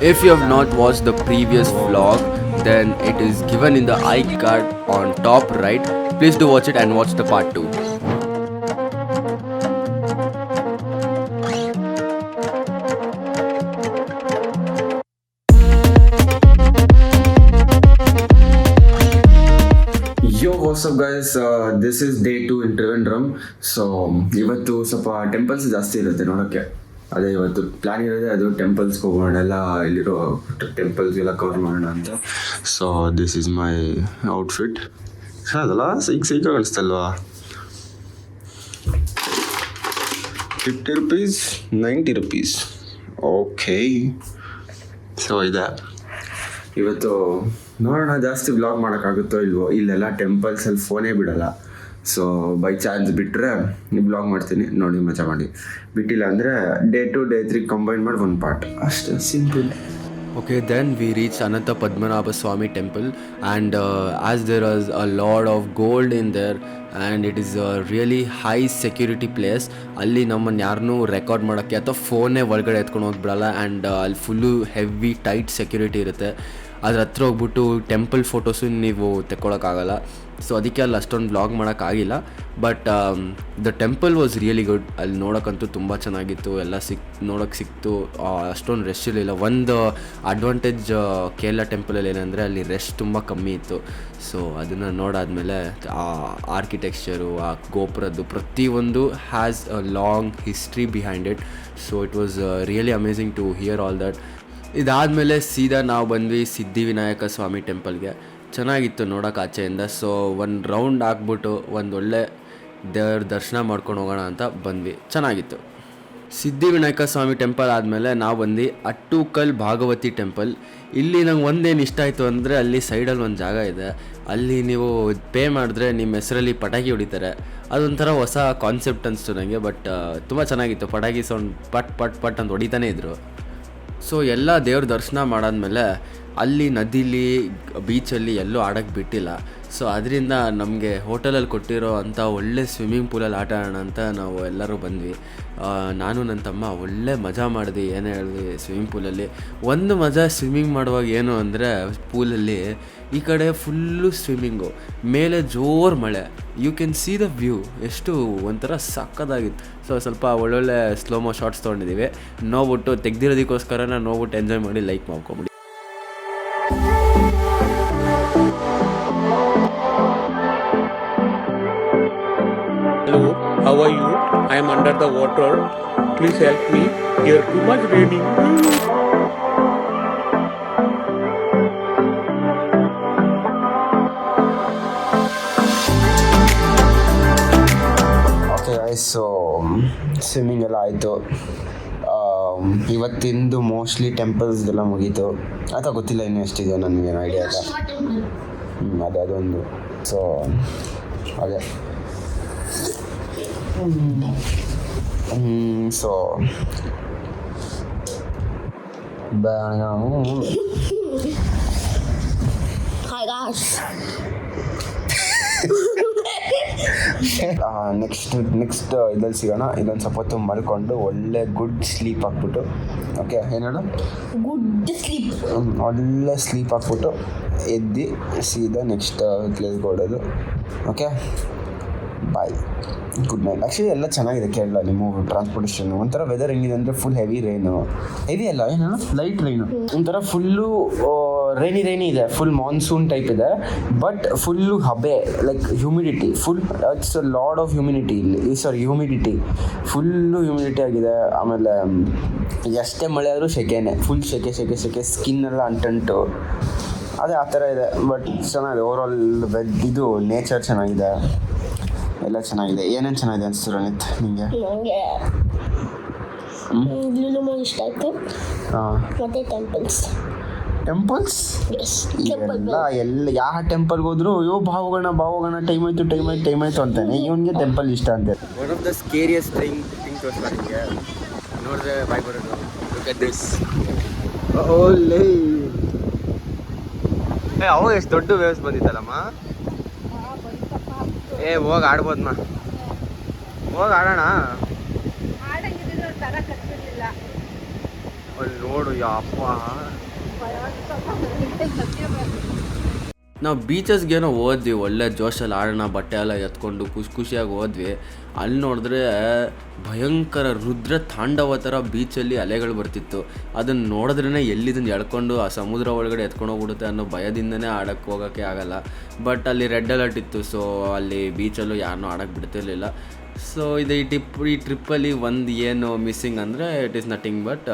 If you have not watched the previous vlog, then it is given in the iCard on top right. Please do watch it and watch the part 2. Yo, what's up guys? This is day 2 in Trivandrum. So ಇವತ್ತು ಸ್ವಲ್ಪ temples ಜಾಸ್ತಿ ಇರುತ್ತೆ ನೋಡೋಕ್ಕೆ. ಅದೇ ಇವತ್ತು plan ಇರೋದೇ ಅದು ಟೆಂಪಲ್ಸ್ಗೆ ಹೋಗೋಣ, ಎಲ್ಲ ಇಲ್ಲಿರೋ ಟೆಂಪಲ್ಸ್ಗೆಲ್ಲ ಕವರ್ ಮಾಡೋಣ ಅಂತ. So this is my outfit. ಅದಲ್ಲ ಸೈಕ್ ಕಾಣಿಸ್ತಲ್ವಾ? 50 rupees, 90 rupees. ಓಕೆ, ಸೊ ಇದೆ. ಇವತ್ತು ನೋಡೋಣ ಜಾಸ್ತಿ ವ್ಲಾಗ್ ಮಾಡೋಕ್ಕಾಗುತ್ತೋ ಇಲ್ವೋ. ಇಲ್ಲೆಲ್ಲ ಟೆಂಪಲ್ಸಲ್ಲಿ ಫೋನೇ ಬಿಡೋಲ್ಲ. ಸೊ ಬೈ ಚಾನ್ಸ್ ಬಿಟ್ಟರೆ ವ್ಲಾಗ್ ಮಾಡ್ತೀನಿ, ನೋಡಿ ಮಜಾ ಮಾಡಿ. ಬಿಟ್ಟಿಲ್ಲ ಅಂದರೆ ಡೇ 2 ಡೇ 3 ಕಂಬೈನ್ ಮಾಡಿ ಒಂದು ಪಾರ್ಟ್ ಅಷ್ಟೇ, simple. Okay, then we reached Ananta Padmanabha Swami temple, and as there was a lot of gold in there and it is a really high security place, ಅಲ್ಲಿ ನಮ್ಮನ್ನು ಯಾರನ್ನೂ record ಮಾಡೋಕ್ಕೆ ಅಥವಾ ಫೋನೇ ಒಳಗಡೆ ಎತ್ಕೊಂಡು ಹೋಗ್ಬಿಡಲ್ಲ. ಆ್ಯಂಡ್ ಅಲ್ಲಿ ಫುಲ್ಲು ಹೆವಿ ಟೈಟ್ ಸೆಕ್ಯೂರಿಟಿ ಇರುತ್ತೆ. ಅದ್ರ ಹತ್ರ ಹೋಗ್ಬಿಟ್ಟು ಟೆಂಪಲ್ ಫೋಟೋಸು ನೀವು ತೆಕ್ಕೊಳಕ್ಕಾಗಲ್ಲ. ಸೊ ಅದಕ್ಕೆ ಅಲ್ಲಿ ಅಷ್ಟೊಂದು ವ್ಲಾಗ್ ಮಾಡೋಕ್ಕಾಗಿಲ್ಲ. But the temple was really good. ಅಲ್ಲಿ ನೋಡೋಕ್ಕಂತೂ ತುಂಬ ಚೆನ್ನಾಗಿತ್ತು, ಎಲ್ಲ ನೋಡೋಕ್ಕೆ ಸಿಕ್ತು. ಅಷ್ಟೊಂದು ರಶ್ ಇರಲಿಲ್ಲ. ಒಂದು ಅಡ್ವಾಂಟೇಜ್ ಕೇರಳ ಟೆಂಪಲಲ್ಲಿ ಏನಂದರೆ ಅಲ್ಲಿ ರಶ್ ತುಂಬ ಕಮ್ಮಿ ಇತ್ತು. ಸೊ ಅದನ್ನು ನೋಡಾದ್ಮೇಲೆ ಆ ಆರ್ಕಿಟೆಕ್ಚರು, ಆ ಗೋಪುರದ್ದು ಪ್ರತಿಯೊಂದು has a long history behind it. So it was really amazing to hear all that. ಇದಾದಮೇಲೆ ಸೀದಾ ನಾವು ಬಂದ್ವಿ ಸಿದ್ಧಿವಿನಾಯಕ ಸ್ವಾಮಿ ಟೆಂಪಲ್ಗೆ. ಚೆನ್ನಾಗಿತ್ತು ನೋಡೋಕೆ ಆಚೆಯಿಂದ. ಸೊ ಒಂದು ರೌಂಡ್ ಹಾಕ್ಬಿಟ್ಟು ಒಂದೊಳ್ಳೆ ದೇವ್ರ ದರ್ಶನ ಮಾಡ್ಕೊಂಡು ಹೋಗೋಣ ಅಂತ ಬಂದ್ವಿ. ಚೆನ್ನಾಗಿತ್ತು. ಸಿದ್ಧಿವಿನಾಯಕ ಸ್ವಾಮಿ ಟೆಂಪಲ್ ಆದಮೇಲೆ ನಾವು ಬಂದು ಅಟ್ಟುಕಲ್ ಭಾಗವತಿ ಟೆಂಪಲ್. ಇಲ್ಲಿ ನಂಗೆ ಒಂದೇನು ಇಷ್ಟ ಆಯಿತು ಅಂದರೆ ಅಲ್ಲಿ ಸೈಡಲ್ಲಿ ಒಂದು ಜಾಗ ಇದೆ. ಅಲ್ಲಿ ನೀವು ಪೇ ಮಾಡಿದ್ರೆ ನಿಮ್ಮ ಹೆಸರಲ್ಲಿ ಪಟಾಕಿ ಹೊಡಿತಾರೆ. ಅದೊಂಥರ ಹೊಸ ಕಾನ್ಸೆಪ್ಟ್ ಅನಿಸ್ತು ನನಗೆ. ಬಟ್ ತುಂಬ ಚೆನ್ನಾಗಿತ್ತು. ಪಟಾಕಿ ಸೌಂಡ್ ಪಟ್ ಪಟ್ ಪಟ್ ಅಂತ ಹೊಡಿತಾನೇ ಇದ್ದರು. ಸೊ ಎಲ್ಲ ದೇವ್ರ ದರ್ಶನ ಮಾಡಾದ್ಮೇಲೆ ಅಲ್ಲಿ ನದಿಲಿ ಬೀಚಲ್ಲಿ ಎಲ್ಲೂ ಆಡೋಕ್ಕೆ ಬಿಟ್ಟಿಲ್ಲ. ಸೊ ಅದರಿಂದ ನಮಗೆ ಹೋಟೆಲಲ್ಲಿ ಕೊಟ್ಟಿರೋ ಅಂಥ ಒಳ್ಳೆ ಸ್ವಿಮ್ಮಿಂಗ್ ಪೂಲಲ್ಲಿ ಆಟ ಆಡೋಣ ಅಂತ ನಾವು ಎಲ್ಲರೂ ಬಂದ್ವಿ. ನಾನು ನನ್ನ ತಮ್ಮ ಒಳ್ಳೆ ಮಜಾ ಮಾಡಿದ್ವಿ. ಏನೇ ಹೇಳಿದ್ವಿ ಸ್ವಿಮ್ಮಿಂಗ್ ಪೂಲಲ್ಲಿ. ಒಂದು ಮಜಾ ಸ್ವಿಮ್ಮಿಂಗ್ ಮಾಡುವಾಗ ಏನು ಅಂದರೆ, ಪೂಲಲ್ಲಿ ಈ ಕಡೆ ಫುಲ್ಲು ಸ್ವಿಮ್ಮಿಂಗು, ಮೇಲೆ ಜೋರು ಮಳೆ, you can see the view. ಎಷ್ಟು ಒಂಥರ ಸಕ್ಕದಾಗಿತ್ತು. ಸೊ ಸ್ವಲ್ಪ ಒಳ್ಳೊಳ್ಳೆ ಸ್ಲೋಮೋ ಶಾರ್ಟ್ಸ್ ತೊಗೊಂಡಿದ್ದೀವಿ. ನೋಡ್ಬಿಟ್ಟು ತೆಗ್ದಿರೋದಕ್ಕೋಸ್ಕರ ನೋಡ್ಬಿಟ್ಟು ಎಂಜಾಯ್ ಮಾಡಿ ಲೈಕ್ ಮಾಡ್ಕೊಂಬಿಡಿ. Hello, how are you? I am under the water. Please help me. Here too much raining. Okay guys, so swimming ಎಲ್ಲ ಆಯಿತು. ಇವತ್ತಿಂದು ಮೋಸ್ಟ್ಲಿ ಟೆಂಪಲ್ಸ್ದೆಲ್ಲ ಮುಗೀತು. ಅಥವಾ ಗೊತ್ತಿಲ್ಲ ಇನ್ನೂ ಎಷ್ಟಿದೆ, ನನಗೇನು ಐಡಿಯಾ ಇಲ್ಲ. ಅದೇ ಅದೊಂದು. ಸೊ ಅದೇ ಸೊ ನೆಕ್ಸ್ಟ್ ಇದ್ರಲ್ಲಿ ಸಿಗೋಣ. ಇದೊಂದು ಸ್ವಲ್ಪ ಹೊತ್ತು ಮಲ್ಕೊಂಡು ಒಳ್ಳೆ ಗುಡ್ ಸ್ಲೀಪ್ ಹಾಕ್ಬಿಟ್ಟು, ಓಕೆ ಏನೇಳು ಗುಡ್ ಸ್ಲೀಪ್, ಒಳ್ಳೆ ಸ್ಲೀಪ್ ಹಾಕ್ಬಿಟ್ಟು ಎದ್ದು ಸೀದಾ ನೆಕ್ಸ್ಟ್ ಪ್ಲೇಸ್ಗೆ ಹೊಡೋದು. ಓಕೆ, ಬಾಯ್, ಗುಡ್ ನೈಟ್. ಆ್ಯಕ್ಚುಲಿ ಎಲ್ಲ ಚೆನ್ನಾಗಿದೆ ಕೇರಳ. ನಿಮ್ಮ ಟ್ರಾನ್ಸ್ಪೋರ್ಟೇಷನ್ ಒಂಥರ ವೆದರ್ ಹೆಂಗಿದೆ ಅಂದರೆ ಫುಲ್ ಹೆವಿ ರೈನು, ಹೆವಿ ಅಲ್ಲ ಏನು ಲೈಟ್ ರೈನು, ಒಂಥರ ಫುಲ್ಲು ರೈನಿ ಇದೆ. ಫುಲ್ ಮಾನ್ಸೂನ್ ಟೈಪ್ ಇದೆ. ಬಟ್ ಫುಲ್ಲು ಹಬೆ, like humidity full. It's a lot of humidity ಇಲ್ಲಿ. ಹ್ಯೂಮಿಡಿಟಿ ಫುಲ್ಲು ಹ್ಯೂಮಿಡಿಟಿ ಆಗಿದೆ. ಆಮೇಲೆ ಎಷ್ಟೇ ಮಳೆ ಆದರೂ ಸೆಕೆನೇ, ಫುಲ್ ಸೆಕೆ ಸ್ಕಿನ್ ಎಲ್ಲ ಅಂಟಂಟು. ಅದೇ ಆ ಥರ ಇದೆ. ಬಟ್ ಚೆನ್ನಾಗಿದೆ ಓವರಾಲ್. ಇದು ನೇಚರ್ ಚೆನ್ನಾಗಿದೆ, ಎಲ್ಲ ಚೆನ್ನಾಗಿದೆ. ಏನೇನು ಚೆನ್ನಾಗಿದೆ ಅನಿಸ್ತು ರಣೀತ್ ನಿಮಗೆ? ನನಗೆ ಲುಲು ಮಾಲ್ ಇಷ್ಟ ಆಯಿತು. ಮತ್ತು ಟೆಂಪಲ್ಸ್ ಎಲ್ಲ ಯಾವ ಟೆಂಪಲ್ಗೆ ಹೋದ್ರು ಅಯ್ಯೋ ಭಾವಗೋಣ ಟೈಮ್ ಆಯಿತು ಅಂತಾನೆ. ಇವನಿಗೆ ಟೆಂಪಲ್ ಇಷ್ಟ ಅಂತೆ. ಒನ್ ಆಫ್ ದ ಸ್ಕೇರಿಯಸ್ಟ್ ಥಿಂಗ್ ತೋರಿಸ್ತಾರೆ ನೋಡಿದ್ರೆ ಬಾಯ್ ಬರೋದು. Look at this. ಓಲೇ, ಅವಾಗ ಎಷ್ಟು ದೊಡ್ಡ ವೇವ್ಸ್ ಬಂದಿತ್ತಲ್ಲಮ್ಮ. ಹೋಗಿ ಆಡ್ಬೋದಮ್ಮ, ಹೋಗಿ ಆಡೋಣ. ಅಲ್ಲಿ ನೋಡು ಯಪ್ಪ, ನಾವು ಬೀಚಸ್ಗೇನೋ ಹೋದ್ವಿ, ಒಳ್ಳೆ ಜೋಶಲ್ಲಿ ಆಡೋಣ, ಬಟ್ಟೆ ಎಲ್ಲ ಎತ್ಕೊಂಡು ಖುಷಿಯಾಗಿ ಹೋದ್ವಿ. ಅಲ್ಲಿ ನೋಡಿದ್ರೆ ಭಯಂಕರ ರುದ್ರ ತಾಂಡವ ಥರ ಬೀಚಲ್ಲಿ ಅಲೆಗಳು ಬರ್ತಿತ್ತು. ಅದನ್ನು ನೋಡಿದ್ರೇ ಎಲ್ಲಿದನ್ನು ಎಳ್ಕೊಂಡು ಆ ಸಮುದ್ರ ಒಳಗಡೆ ಎತ್ಕೊಂಡು ಹೋಗ್ಬಿಡುತ್ತೆ ಅನ್ನೋ ಭಯದಿಂದನೇ ಆಡೋಕ್ಕೆ ಹೋಗೋಕ್ಕೆ ಆಗಲ್ಲ. ಬಟ್ ಅಲ್ಲಿ ರೆಡ್ ಅಲರ್ಟ್ ಇತ್ತು, ಸೊ ಅಲ್ಲಿ ಬೀಚಲ್ಲೂ ಯಾರನ್ನೂ ಆಡೋಕ್ಕೆ ಬಿಡ್ತಿರ್ಲಿಲ್ಲ. ಸೊ ಇದು ಈ ಟ್ರಿಪ್ಪಲ್ಲಿ ಒಂದು ಏನು ಮಿಸ್ಸಿಂಗ್ ಅಂದರೆ ಇಟ್ ಈಸ್ ನಥಿಂಗ್ ಬಟ್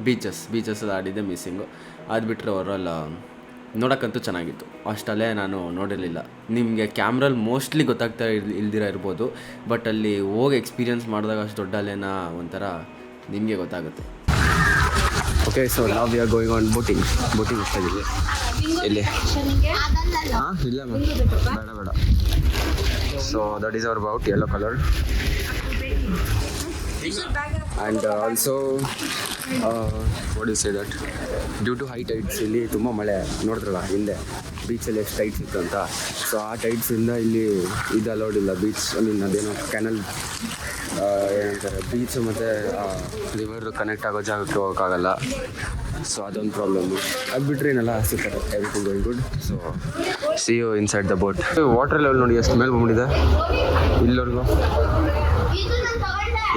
ಬೀಚಸ್ಸಲ್ಲಿ ಆಡಿದ್ದೆ ಮಿಸ್ಸಿಂಗು. ಅದು ಬಿಟ್ಟರೆ ಅವರೆಲ್ಲ ನೋಡೋಕ್ಕಂತೂ ಚೆನ್ನಾಗಿತ್ತು. ಅಷ್ಟಲ್ಲೇ ನಾನು ನೋಡಿರಲಿಲ್ಲ. ನಿಮಗೆ ಕ್ಯಾಮ್ರಲ್ಲಿ ಮೋಸ್ಟ್ಲಿ ಗೊತ್ತಾಗ್ತಾ ಇಲ್ದಿರ ಇರ್ಬೋದು, ಬಟ್ ಅಲ್ಲಿ ಹೋಗಿ ಎಕ್ಸ್ಪೀರಿಯನ್ಸ್ ಮಾಡಿದಾಗ ಅಷ್ಟು ದೊಡ್ಡ ಅಲೆನ ಒಂಥರ ನಿಮಗೆ ಗೊತ್ತಾಗುತ್ತೆ. ಓಕೆ, ಸೊ ನಾವು we are going on boating ಎಷ್ಟಾಗಿದೆ ಇಲ್ಲಿ? ಹಾಂ, ಇಲ್ಲ ಬೇಡ. So that is our boat, yellow colour. And also what you say that due to high tides ಇಲ್ಲಿ ತುಂಬ ಮಳೆ ನೋಡಿದ್ರಲ್ಲ ಹಿಂದೆ ಬೀಚಲ್ಲಿ ಎಷ್ಟು ಟೈಡ್ಸ್ ಇತ್ತು ಅಂತ. ಸೊ ಆ ಟೈಡ್ಸಿಂದ ಇಲ್ಲಿ ಇದು ಅಲೌಡ್ ಇಲ್ಲ, ಬೀಚ್ ಅದೇನೋ ಕ್ಯಾನಲ್ ಏನಂತಾರೆ, ಬೀಚು ಮತ್ತು ರಿವರ್ ಕನೆಕ್ಟ್ ಆಗೋ ಜಾಗಕ್ಕೆ ಹೋಗೋಕ್ಕಾಗಲ್ಲ. ಸೊ ಅದೊಂದು ಪ್ರಾಬ್ಲಮ್ಮು. ಅದು ಬಿಟ್ಟರೆ ಏನೆಲ್ಲ ಸಿಗ್ತಾರೆ, everything going good. So see you inside the boat. Water level ನೋಡಿ ಎಷ್ಟು ಮೇಲೆ ಬಂದ್ಬಿಟ್ಟಿದೆ ಇಲ್ಲಿವರೆಗೂ.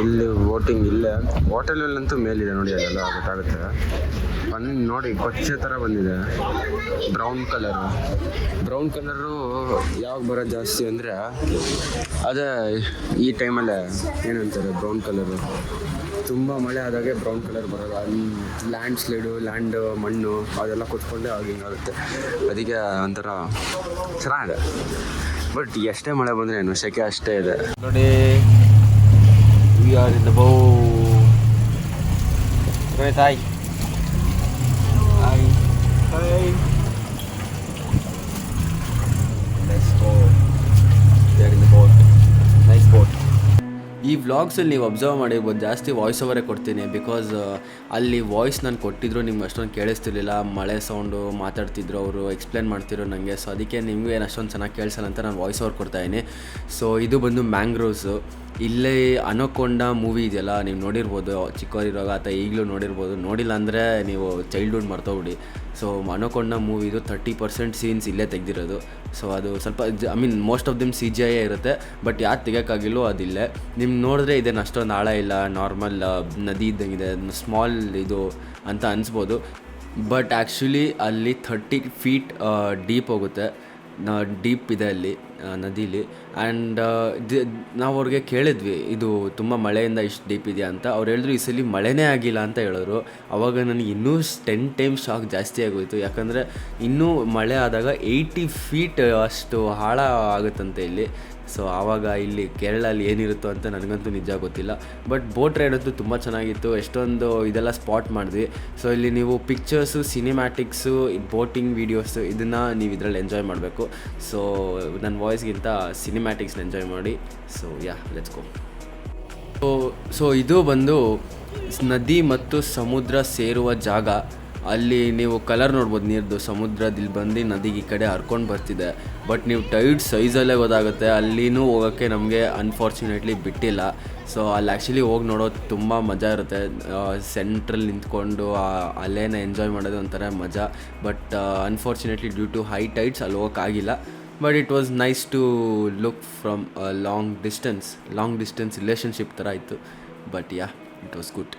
ಇಲ್ಲಿ ಬೋಟಿಂಗ್ ಇಲ್ಲೇ ವಾಟರ್ ಲೆವೆಲ್ ಅಂತೂ ಮೇಲಿದೆ ನೋಡಿ, ಅದೆಲ್ಲ ಗೊತ್ತಾಗುತ್ತೆ. ಬನ್ನಿ ನೋಡಿ, ಕೊಚ್ಚೆ ಥರ ಬಂದಿದೆ, ಬ್ರೌನ್ ಕಲರು. ಯಾವಾಗ ಬರೋದು ಜಾಸ್ತಿ ಅಂದರೆ ಅದೇ ಈ ಟೈಮಲ್ಲೇ ಏನಂತಾರೆ, ಬ್ರೌನ್ ಕಲರು. ತುಂಬ ಮಳೆ ಆದಾಗೆ ಬ್ರೌನ್ ಕಲರ್ ಬರೋದು. ಲ್ಯಾಂಡ್ ಸ್ಲೈಡು, ಮಣ್ಣು ಅದೆಲ್ಲ ಕೊತ್ಕೊಂಡೆ ಹಿಂಗಾಗುತ್ತೆ. ಅದಕ್ಕೆ ಒಂಥರ ಚೆನ್ನಾಗಿದೆ. ಬಟ್ ಎಷ್ಟೇ ಮಳೆ ಬಂದರೆ ಏನು, ಸೆಕೆ ಅಷ್ಟೇ ಇದೆ ನೋಡಿ. We are in the boat. Great, hi. Let's go. We are in the boat. Nice boat. ಈ ವ್ಲಾಗ್ಸಲ್ಲಿ ನೀವು ಅಬ್ಸರ್ವ್ ಮಾಡಿರ್ಬೋದು, ಜಾಸ್ತಿ ವಾಯ್ಸ್ ಓವರೇ ಕೊಡ್ತೀನಿ. ಬಿಕಾಸ್ ಅಲ್ಲಿ ವಾಯ್ಸ್ ನಾನು ಕೊಟ್ಟಿದ್ರು ನಿಮ್ಗೆ ಅಷ್ಟೊಂದು ಕೇಳಿಸ್ತಿರ್ಲಿಲ್ಲ. ಮಳೆ ಸೌಂಡು ಮಾತಾಡ್ತಿದ್ರು, ಅವರು ಎಕ್ಸ್ಪ್ಲೇನ್ ಮಾಡ್ತಿದ್ರು ನನಗೆ. ಸೊ ಅದಕ್ಕೆ ನಿಮಗೂ ಏನು ಅಷ್ಟೊಂದು ಚೆನ್ನಾಗಿ ಕೇಳಿಸಲ್ಲ ಅಂತ ನಾನು ವಾಯ್ಸ್ ಓವರ್ ಕೊಡ್ತಾಯಿದ್ದೀನಿ. ಸೊ ಇದು ಬಂದು ಮ್ಯಾಂಗ್ರೋವ್ಸು. ಇಲ್ಲೇ ಅನಕೊಂಡ ಮೂವಿ ಇದೆಯಲ್ಲ, ನೀವು ನೋಡಿರ್ಬೋದು ಚಿಕ್ಕವರಿರುವಾಗ, ಅಥವಾ ಈಗಲೂ ನೋಡಿರ್ಬೋದು. ನೋಡಿಲ್ಲ ಅಂದರೆ ನೀವು ಚೈಲ್ಡ್ಹುಡ್ ಮರ್ತೋಗ್ಬಿಡಿ. ಸೊ ಅನಕೊಂಡ ಮೂವಿದು 30% ಸೀನ್ಸ್ ಇಲ್ಲೇ ತೆಗೆದಿರೋದು. ಸೊ ಅದು ಸ್ವಲ್ಪ ಮೋಸ್ಟ್ ಆಫ್ ದಮ್ CGI ಇರುತ್ತೆ, ಬಟ್ ಯಾರು ತೆಗೋಕ್ಕಾಗಿಲ್ಲೋ ಅದಿಲ್ಲೇ. ನಿಮ್ಗೆ ನೋಡಿದ್ರೆ ಇದೇನು ಅಷ್ಟೊಂದು ಆಳ ಇಲ್ಲ, ನಾರ್ಮಲ್ ನದಿ ಇದ್ದಂಗಿದೆ, ಸ್ಮಾಲ್ ಇದು ಅಂತ ಅನಿಸ್ಬೋದು. ಬಟ್ ಆ್ಯಕ್ಚುಲಿ ಅಲ್ಲಿ 30 feet ಡೀಪ್ ಹೋಗುತ್ತೆ, ಡೀಪ್ ಇದೆ ಅಲ್ಲಿ ನದೀಲಿ. ಆ್ಯಂಡ್ ನಾವು ಅವ್ರಿಗೆ ಕೇಳಿದ್ವಿ, ಇದು ತುಂಬ ಮಳೆಯಿಂದ ಇಷ್ಟು ಡೀಪ್ ಇದೆಯಾ ಅಂತ. ಅವ್ರು ಹೇಳಿದ್ರು ಈ ಸಲ ಮಳೆನೇ ಆಗಿಲ್ಲ ಅಂತ ಹೇಳಿದ್ರು. ಆವಾಗ ನನಗೆ ಇನ್ನೂ 10 times ಶಾಕ್ ಜಾಸ್ತಿ ಆಗೋಯಿತು. ಯಾಕಂದರೆ ಇನ್ನೂ ಮಳೆ ಆದಾಗ 80 feet ಅಷ್ಟು ಆಳ ಆಗುತ್ತಂತೆ ಇಲ್ಲಿ. ಸೊ ಆವಾಗ ಇಲ್ಲಿ ಕೇರಳಲ್ಲಿ ಏನಿರುತ್ತೋ ಅಂತ ನನಗಂತೂ ನಿಜ ಗೊತ್ತಿಲ್ಲ. ಬಟ್ ಬೋಟ್ ರೈಡ್ ಅಂತೂ ತುಂಬ ಚೆನ್ನಾಗಿತ್ತು. ಎಷ್ಟೊಂದು ಇದೆಲ್ಲ ಸ್ಪಾಟ್ ಮಾಡಿದ್ವಿ. ಸೊ ಇಲ್ಲಿ ನೀವು ಪಿಕ್ಚರ್ಸು, ಸಿನಿಮ್ಯಾಟಿಕ್ಸು, ಬೋಟಿಂಗ್ ವೀಡಿಯೋಸು ಇದನ್ನು ನೀವು ಇದರಲ್ಲಿ ಎಂಜಾಯ್ ಮಾಡಬೇಕು. ಸೊ ನನ್ನ ವಾಯ್ಸ್ಗಿಂತ ಸಿನಿಮ್ಯಾಟಿಕ್ಸ್ನ ಎಂಜಾಯ್ ಮಾಡಿ. So let's go. ಸೊ ಇದು ಬಂದು ನದಿ ಮತ್ತು ಸಮುದ್ರ ಸೇರುವ ಜಾಗ. ಅಲ್ಲಿ ನೀವು ಕಲರ್ ನೋಡ್ಬೋದು ನೀರ್ದು, ಸಮುದ್ರದಲ್ಲಿ ಬಂದು ನದಿಗೆ ಈ ಕಡೆ ಹರ್ಕೊಂಡು ಬರ್ತಿದೆ. ಬಟ್ ನೀವು ಟೈಡ್ ಸೈಜಲ್ಲೇ ಗೊತ್ತಾಗುತ್ತೆ. ಅಲ್ಲಿನೂ ಹೋಗೋಕ್ಕೆ ನಮಗೆ ಅನ್ಫಾರ್ಚುನೇಟ್ಲಿ ಬಿಟ್ಟಿಲ್ಲ. ಸೊ ಅಲ್ಲಿ ಆ್ಯಕ್ಚುಲಿ ಹೋಗಿ ನೋಡೋದು ತುಂಬ ಮಜಾ ಇರುತ್ತೆ. ಸೆಂಟ್ರಲ್ಲಿ ನಿಂತ್ಕೊಂಡು ಆ ಅಲೆನ ಎಂಜಾಯ್ ಮಾಡೋದು ಒಂಥರ ಮಜಾ. But unfortunately due to high tides ಅಲ್ಲಿ ಹೋಗೋಕ್ಕಾಗಿಲ್ಲ. But it was nice to look from long distance relationship ಥರ ಇತ್ತು. But it was good.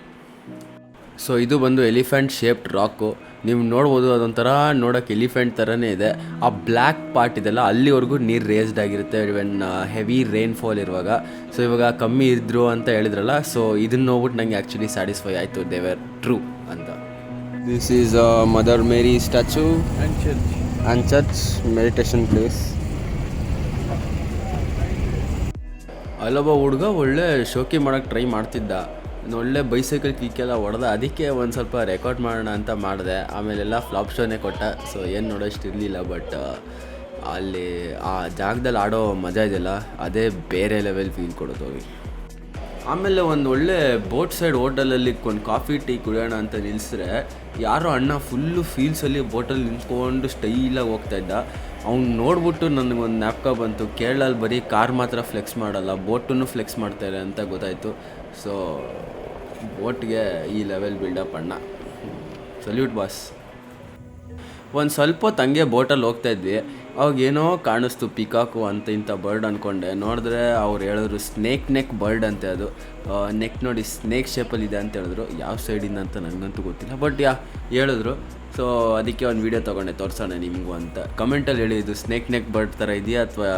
So ಇದು ಬಂದು ಎಲಿಫೆಂಟ್ ಶೇಪ್ಡ್ ರಾಕು. ನೀವು ನೋಡ್ಬೋದು, ಅದೊಂಥರ ನೋಡೋಕ್ಕೆ ಎಲಿಫೆಂಟ್ ಥರನೇ ಇದೆ. ಆ ಬ್ಲ್ಯಾಕ್ ಪಾರ್ಟ್ ಇದೆಲ್ಲ ಅಲ್ಲಿವರೆಗೂ ನೀರು ರೇಸ್ಡ್ ಆಗಿರುತ್ತೆ ವೆನ್ ಹೆವಿ ರೈನ್ಫಾಲ್ ಇರುವಾಗ. ಸೊ ಇವಾಗ ಕಮ್ಮಿ ಇದ್ರು ಅಂತ ಹೇಳಿದ್ರಲ್ಲ, ಸೊ ಇದನ್ನು ನೋಡ್ಬಿಟ್ಟು ನನಗೆ ಆ್ಯಕ್ಚುಲಿ ಸ್ಯಾಟಿಸ್ಫೈ ಆಯಿತು, ದೇ ವೇರ್ ಟ್ರೂ ಅಂತ. This is Mother Mary statue and church meditation place. ಅಲ್ಲೊಬ್ಬ ಹುಡುಗ ಒಳ್ಳೆ ಶೋಕಿ ಮಾಡೋಕ್ಕೆ ಟ್ರೈ ಮಾಡ್ತಿದ್ದ. ಒಳ್ಳೆ ಬೈಸೈಕಲ್ ಕಿಕ್ಕೆಲ್ಲ ಹೊಡೆದ. ಅದಕ್ಕೆ ಒಂದು ಸ್ವಲ್ಪ ರೆಕಾರ್ಡ್ ಮಾಡೋಣ ಅಂತ ಮಾಡಿದೆ. ಆಮೇಲೆಲ್ಲ ಫ್ಲಾಪ್ ಶೋನೇ ಕೊಟ್ಟ. ಸೊ ಏನು ನೋಡೋಷ್ಟು ಇರಲಿಲ್ಲ. ಬಟ್ ಅಲ್ಲಿ ಆ ಜಾಗದಲ್ಲಿ ಆಡೋ ಮಜಾ ಇದೆಯಲ್ಲ, ಅದೇ ಬೇರೆ ಲೆವೆಲ್ ಫೀಲ್ ಕೊಡೋದು ಹೋಗಿ. ಆಮೇಲೆ ಒಂದು ಒಳ್ಳೆ ಬೋಟ್ ಸೈಡ್ ಹೋಟೆಲಲ್ಲಿ ಒಂದು ಕಾಫಿ ಟೀ ಕುಡಿಯೋಣ ಅಂತ ನಿಲ್ಲಿಸಿದ್ರೆ, ಯಾರೋ ಅಣ್ಣ ಫುಲ್ಲು ಫೀಲ್ಸಲ್ಲಿ ಬೋಟಲ್ಲಿ ನಿಂತ್ಕೊಂಡು ಸ್ಟೈಲಾಗಿ ಹೋಗ್ತಾಯಿದ್ದ. ಅವ್ನು ನೋಡ್ಬಿಟ್ಟು ನನಗೊಂದು ಜ್ಞಾಪಕ ಬಂತು, ಕೇರಳಲ್ಲಿ ಬರೀ ಕಾರ್ ಮಾತ್ರ ಫ್ಲೆಕ್ಸ್ ಮಾಡಲ್ಲ, ಬೋಟನ್ನು ಫ್ಲೆಕ್ಸ್ ಮಾಡ್ತಾರೆ ಅಂತ ಗೊತ್ತಾಯಿತು. ಸೊ ಬೋಟ್ಗೆ ಈ ಲೆವೆಲ್ ಬಿಲ್ಡಪ್ ಅಣ್ಣ, ಸಲ್ಯೂಟ್ ಬಾಸ್. ಒಂದು ಸ್ವಲ್ಪ ಹೊತ್ತು ಹಂಗೆ ಬೋಟಲ್ಲಿ ಹೋಗ್ತಾಯಿದ್ವಿ. ಅವಾಗ ಏನೋ ಕಾಣಿಸ್ತು ಪಿಕಾಕು ಅಂತ ಇಂಥ ಬರ್ಡ್ ಅಂದ್ಕೊಂಡೆ. ನೋಡಿದ್ರೆ ಅವ್ರು ಹೇಳಿದ್ರು ಸ್ನೇಕ್ ನೆಕ್ ಬರ್ಡ್ ಅಂತೆ. ಅದು ನೆಕ್ ನೋಡಿ ಸ್ನೇಕ್ ಶೇಪಲ್ಲಿ ಇದೆ ಅಂತ ಹೇಳಿದ್ರು. ಯಾವ ಸೈಡಿಂದ ಅಂತ ನನಗಂತೂ ಗೊತ್ತಿಲ್ಲ, ಬಟ್ ಹೇಳಿದ್ರು. ಸೊ ಅದಕ್ಕೆ ಒಂದು ವೀಡಿಯೋ ತೊಗೊಂಡೆ ತೋರಿಸೋಣ ನಿಮಗೂ ಅಂತ. ಕಮೆಂಟಲ್ಲಿ ಹೇಳಿ, ಇದು ಸ್ನೇಕ್ ನೆಕ್ ಬರ್ಡ್ ಥರ ಇದೆಯಾ ಅಥವಾ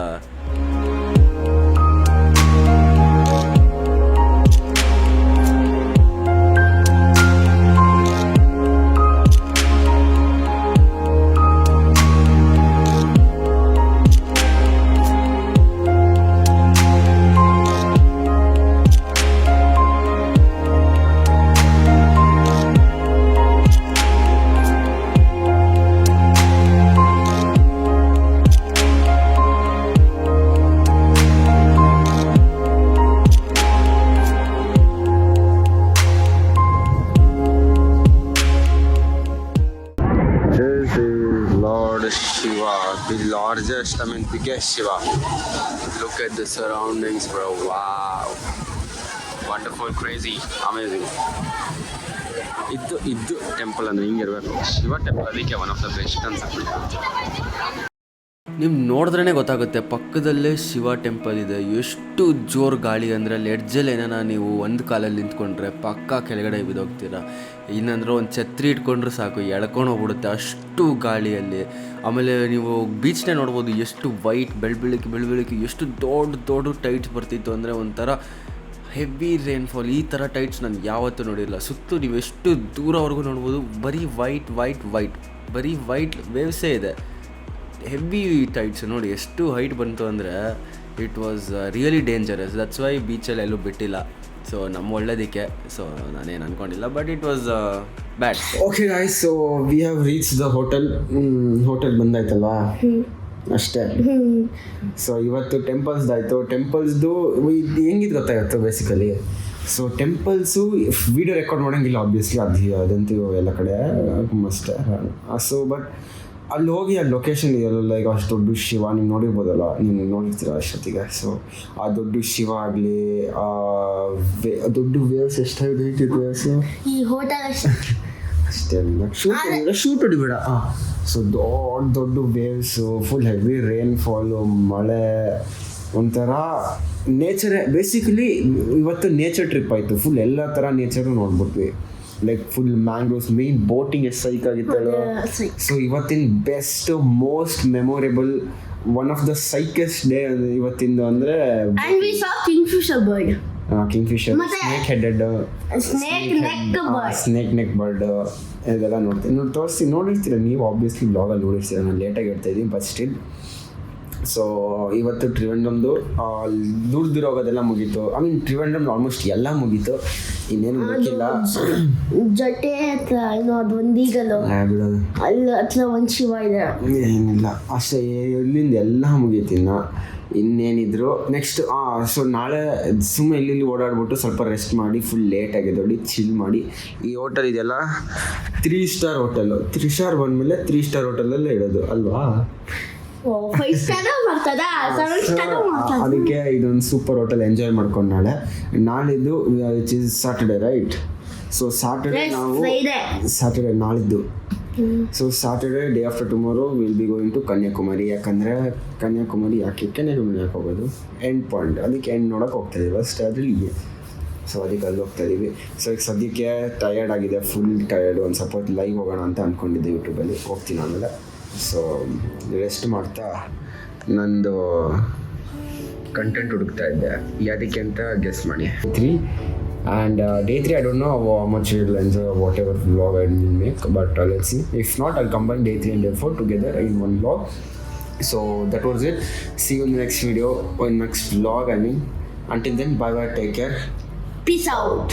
Shiva, the largest, biggest Shiva. Look at the surroundings, bro. Wow. Wonderful, crazy, amazing. ಇದು ಟೆಂಪಲ್ ಅಂದರೆ ಹಿಂಗಿರ್ಬೇಕು. ಶಿವ ಟೆಂಪಲ್ ಅದಕ್ಕೆ ಒನ್ ಆಫ್ ದ ಬೆಸ್ಟ್ ಅನ್ಸುತ್ತೆ. ನೀವು ನೋಡಿದ್ರೇ ಗೊತ್ತಾಗುತ್ತೆ, ಪಕ್ಕದಲ್ಲೇ ಶಿವ ಟೆಂಪಲ್ ಇದೆ. ಎಷ್ಟು ಜೋರು ಗಾಳಿ ಅಂದರೆ ಅಲ್ಲಿ ಎಡ್ಜಲ್ಲಿ ಏನಾರ ನೀವು ಒಂದು ಕಾಲಲ್ಲಿ ನಿಂತ್ಕೊಂಡ್ರೆ ಪಕ್ಕ ಕೆಳಗಡೆ ಬಿದ್ದೋಗ್ತೀರ. ಇನ್ನಂದ್ರೆ ಒಂದು ಛತ್ರಿ ಇಟ್ಕೊಂಡ್ರೆ ಸಾಕು, ಎಳ್ಕೊಂಡು ಹೋಗ್ಬಿಡುತ್ತೆ ಅಷ್ಟು ಗಾಳಿಯಲ್ಲಿ. ಆಮೇಲೆ ನೀವು ಬೀಚ್ನೇ ನೋಡ್ಬೋದು, ಎಷ್ಟು ವೈಟ್ ಬೆಳಬೆಳಗ್ಗೆ ಎಷ್ಟು ದೊಡ್ಡ ಟೈಟ್ಸ್ ಬರ್ತಿತ್ತು ಅಂದರೆ ಒಂಥರ ಹೆವಿ ರೈನ್ಫಾಲ್. ಈ ಥರ ಟೈಟ್ಸ್ ನಾನು ಯಾವತ್ತೂ ನೋಡಿರಲಿಲ್ಲ. ಸುತ್ತು ನೀವು ಎಷ್ಟು ದೂರವರೆಗೂ ನೋಡ್ಬೋದು, ಬರೀ ವೈಟ್ ಬರೀ ವೈಟ್ ವೇವ್ಸೇ ಇದೆ. ಹೆವಿ ಟೈಟ್ಸ್ ನೋಡಿ ಎಷ್ಟು ಹೈಟ್ ಬಂತು ಅಂದರೆ it was really dangerous. That's why ಬೀಚಲ್ಲಿ ಎಲ್ಲೂ ಬಿಟ್ಟಿಲ್ಲ. ಸೊ ನಮ್ಮ ಒಳ್ಳೇದಕ್ಕೆ, ಸೊ ನಾನೇನು ಅಂದ್ಕೊಂಡಿಲ್ಲ, but it was bad. Okay guys, so we have reach the hotel ಬಂದಾಯ್ತಲ್ವಾ, ಅಷ್ಟೇ. ಸೊ ಇವತ್ತು ಟೆಂಪಲ್ಸ್ದಾಯಿತು. ಟೆಂಪಲ್ಸ್ದು ಇದು ಹೆಂಗಿದ್ದು ಗೊತ್ತಾಗುತ್ತೆ basically. So temples video record ಮಾಡೋಂಗಿಲ್ಲ ಆಬ್ವಿಯಸ್ಲಿ, ಅದಂತೂ ಎಲ್ಲ ಕಡೆ ಮಸ್ಟೇ. ಸೊ ಬಟ್ ಅಲ್ಲಿ ಹೋಗಿ ಆ ಲೊಕೇಶನ್ ಇದೆಯಲ್ಲ, ಲೈಕ್ ಅಷ್ಟು ದೊಡ್ಡ ಶಿವ ನೀವು ನೋಡಿರ್ಬೋದಲ್ಲ, ನೀವು ನೋಡಿರ್ತೀರ ಅಷ್ಟೊತ್ತಿಗೆ. ಸೊ ಆ ದೊಡ್ಡ ಶಿವ ಆಗಲಿ, ದೊಡ್ಡ ವೇವ್ಸ್ ಎಷ್ಟಾಗಿದೆ ವೇವ್ಸ್ ಈ ಹೋಟೆಲ್ ಅಷ್ಟೇ ಶೂಟ್ ಹೊಡಿಬೇಡ. ಸೊ ದೊಡ್ಡ ವೇವ್ಸು, ಫುಲ್ ಹೆವಿ ರೈನ್ಫಾಲು, ಮಳೆ, ಒಂಥರ ನೇಚರೇ. ಬೇಸಿಕಲಿ ಇವತ್ತು ನೇಚರ್ ಟ್ರಿಪ್ ಆಯಿತು. ಫುಲ್ ಎಲ್ಲ ಥರ ನೇಚರು ನೋಡ್ಬಿಟ್ವಿ. Like full mangroves, main boating ಎಷ್ಟು ಸೈಕ್ ಆಗಿತ್ತಲ್ಲ. ಸೊ ಇವತ್ತಿನ best most memorable one of the psychest day ಇವತ್ತಿಂದು ಅಂದರೆ ಕಿಂಗ್ಫಿಶರ್, ಸ್ನೇಕ್ ನೆಕ್ ಬರ್ಡ್ ಇದೆಲ್ಲ ನೋಡ್ತೀನಿ. ನೋಡಿರ್ತೀರ ನೀವು ಆಬ್ವಿಯಸ್ಲಿ ಬ್ಲಾಗಲ್ಲಿ ನೋಡಿರ್ತೀರ. ನಾನು ಲೇಟಾಗಿ ಹೇಳ್ತಾ ಇದ್ದೀನಿ, ಬಟ್ ಸ್ಟಿಲ್. ಸೊ ಇವತ್ತು ಟ್ರಿವೆಂಡ್ರಮ್ದು ದುಡ್ದಿರೋಗೋದೆಲ್ಲ ಮುಗೀತು. ಟ್ರಿವೆಂಡ್ರಮ್ ಆಲ್ಮೋಸ್ಟ್ ಎಲ್ಲ ಮುಗೀತು, ಇನ್ನೇನು ಮುಗಿಲ್ಲ. ಜೊತೆ ಹತ್ರ ಅದು ಒಂದು ಈಗಲು ಅಲ್ಲಿ ಹತ್ರ ಒಂದು ಶಿವ ಇದೆ, ಏನಿಲ್ಲ ಅಷ್ಟೇ. ಇಲ್ಲಿಂದ ಎಲ್ಲ ಮುಗೀತು. ಇನ್ನೇನಿದ್ರು ನೆಕ್ಸ್ಟ್ ಸೊ ನಾಳೆ ಸುಮ್ಮನೆ ಇಲ್ಲಿ ಓಡಾಡ್ಬಿಟ್ಟು ಸ್ವಲ್ಪ ರೆಸ್ಟ್ ಮಾಡಿ ಫುಲ್ ಲೇಟಾಗಿ ದೊಡ್ಡ ಚಿಲ್ ಮಾಡಿ. ಈ ಹೋಟೆಲ್ ಇದೆಯಲ್ಲ 3 ಸ್ಟಾರ್ ಹೋಟೆಲು. 3 ಸ್ಟಾರ್ ಬಂದಮೇಲೆ 3 ಸ್ಟಾರ್ ಹೋಟೆಲಲ್ಲೇ ಇಡೋದು ಅಲ್ವಾ. ಅದಕ್ಕೆ ಇದೊಂದು ಸೂಪರ್ ಹೋಟೆಲ್ ಎಂಜಾಯ್ ಮಾಡ್ಕೊಂಡು ನಾಳಿದ್ದು which is Saturday, right? So Saturday ನಾಳಿದ್ದು. So Saturday day after tomorrow will be going to Kanyakumari. ಯಾಕಂದರೆ ಕನ್ಯಾಕುಮಾರಿ ಯಾಕೆ ಹೋಗೋದು ಎಂಡ್ ಪಾಯಿಂಟ್, ಅದಕ್ಕೆ ಎಂಡ್ ನೋಡೋಕೆ ಹೋಗ್ತಾ ಇದೀವಿ ಅಷ್ಟೇ ಅದ್ರಲ್ಲಿ. ಸೊ ಅದಕ್ಕೆ ಅಲ್ಲಿ ಹೋಗ್ತಾ ಇದೀವಿ. ಸೊ ಈಗ ಸದ್ಯಕ್ಕೆ ಟಯರ್ಡ್ ಆಗಿದೆ, ಫುಲ್ ಟಯರ್ಡ್. ಒಂದು ಸ್ವಲ್ಪ ಹೊತ್ತು ಲೈವ್ ಹೋಗೋಣ ಅಂತ ಅಂದ್ಕೊಂಡಿದ್ದೆ, ಯೂಟ್ಯೂಬಲ್ಲಿ ಹೋಗ್ತೀನಿ ಆಮೇಲೆ. ಸೊ ರೆಸ್ಟ್ ಮಾಡ್ತಾ ನಂದು ಕಂಟೆಂಟ್ ಹುಡುಕ್ತಾ ಇದ್ದೆ, ಯಾವುದಕ್ಕೆ ಅಂತ ಗೆಸ್ ಮಾಡಿ. 3 and day 3 I don't know how much it will enjoy whatever vlog I will make, but let's see. If not, I'll combine day 3 and day 4 together in one vlog. So that was it. See you in the next video or next vlog. Until then, bye bye, take care, peace out.